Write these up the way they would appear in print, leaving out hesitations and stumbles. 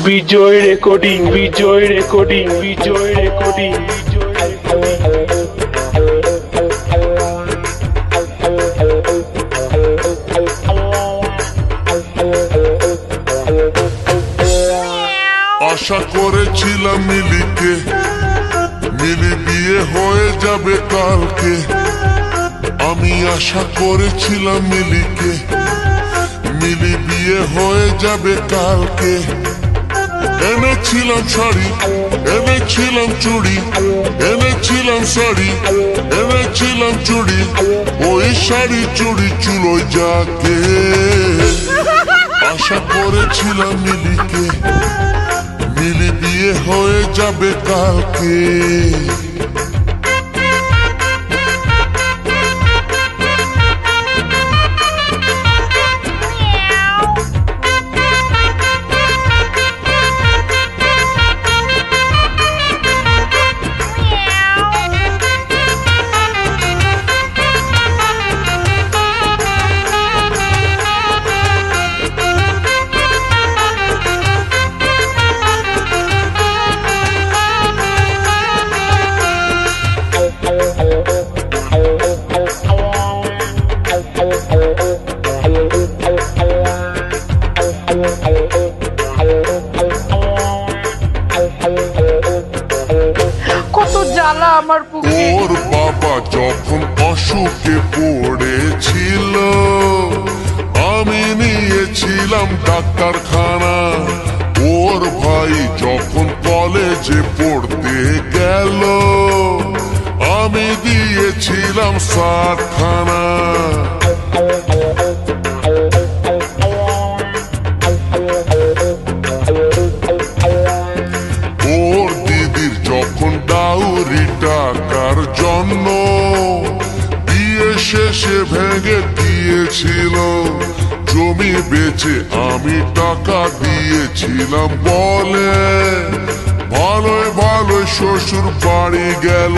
বিজয় recording, বিজয় recording, বিজয় recording, আশা করেছিলাম মিলিকে, মিলি বিয়ে হয়ে যাবে কালকে। আমি আশা করেছিলাম মিলিকে, মিলি বিয়ে হয়ে যাবে কালকে। এনেছিলাম শাড়ি, এনেছিলাম চুড়ি, এনেছিলাম শাড়ি, এনেছিলাম চুড়ি, ওই শাড়ি চুড়ি চুলোয় যাকে। আশা করেছিলাম মিলিকে, মিলি বিয়ে হয়ে যাবে কালকে। কত জ্বালা আমার বুকে। ওর বাবা যখন অসুখে পড়েছিল, আমি নিয়েছিলাম ডাক্তারখানা। ওর ভাই যখন কলেজে পড়তে গেল, আমি দিয়েছিলাম 60 খানা। ওর দিদির যখন ডাউরি টাকার জন্য বিয়ে শেষে ভেঙে দিয়েছিল, জমি বেচে আমি টাকা দিয়েছিলাম বলে ভালোই ভালোই শ্বশুর বাড়ি গেল।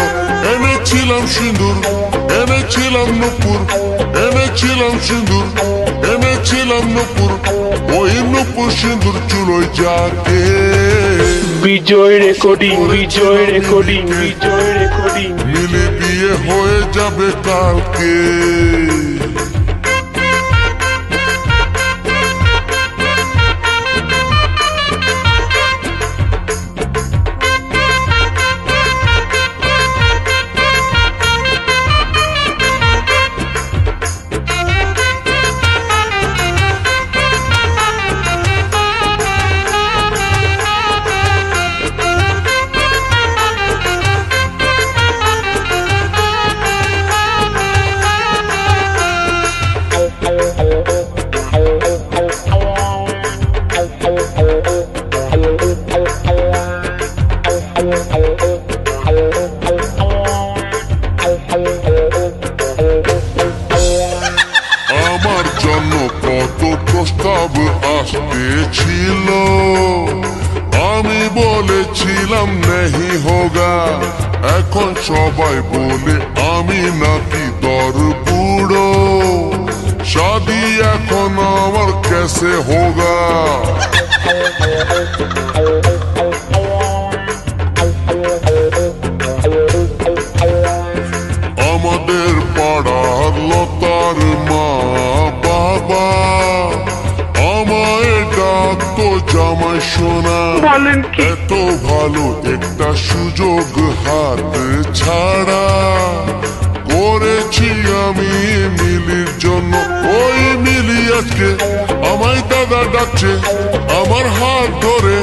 এনেছিলাম সিঁদুর, এনেছিলাম নুপুর, এনেছিলাম সিঁদুর, এনেছিলাম নুপুর, ওই নুপুর সিঁদুর চুলোয় যাকে। বিজয় রেকর্ডিং, বিজয় রেকর্ডিং, বিজয় রেকর্ডিং, মিলি বিয়ে হয়ে যাবে কালকে। আমার জন্য কত প্রস্তাব আসতেছিল, আমি বলেছিলাম নেহি হোগা। এখন সবাই বলে আমি নাকি দর বুড়ো, শাদি এখন আমার কেসে হোগা। আমাদের পাড়ার লতার মা বাবা আমায় ডাকতো জামাই সোনা। বলেন কি? এত ভালো একটা সুযোগ হাত ছাড়া করেছি আমি মিলির জন্য। ওই মিলি আজকে আমায় দাদা ডাকছে, আমার হাত ধরে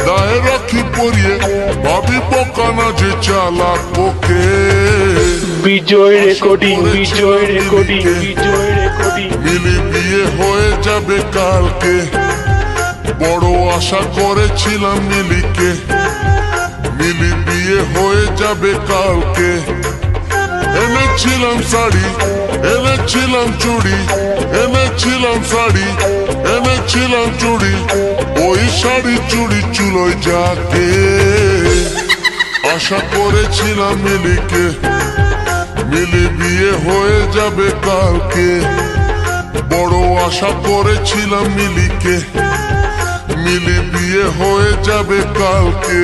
দায়ে রাখি পরিয়ে, ভাবি পোকা না যে চালাক ওকে। বিজয় রেকর্ডিং, বিজয় রেকর্ডিং, বিজয় রেকর্ডিং, মিলি বিয়ে হয়ে যাবে কালকে। বড় আশা করেছিলাম মিলিকে, মিলি বিয়ে হয়ে যাবে কালকে। এনেছিলাম শাড়ি, এনেছিলাম চুড়ি, এনেছিলাম শাড়ি, এনেছিলাম চুড়ি, ওই শাড়ি চুড়ি চুলোয় যাকে আশা করেছিলাম মিলিকে, মিলি বিয়ে হয়ে যাবে কালকে। বড় আশা করেছিলাম মিলিকে, মিলি বিয়ে হয়ে যাবে কালকে।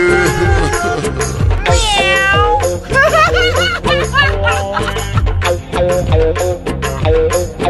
Meow.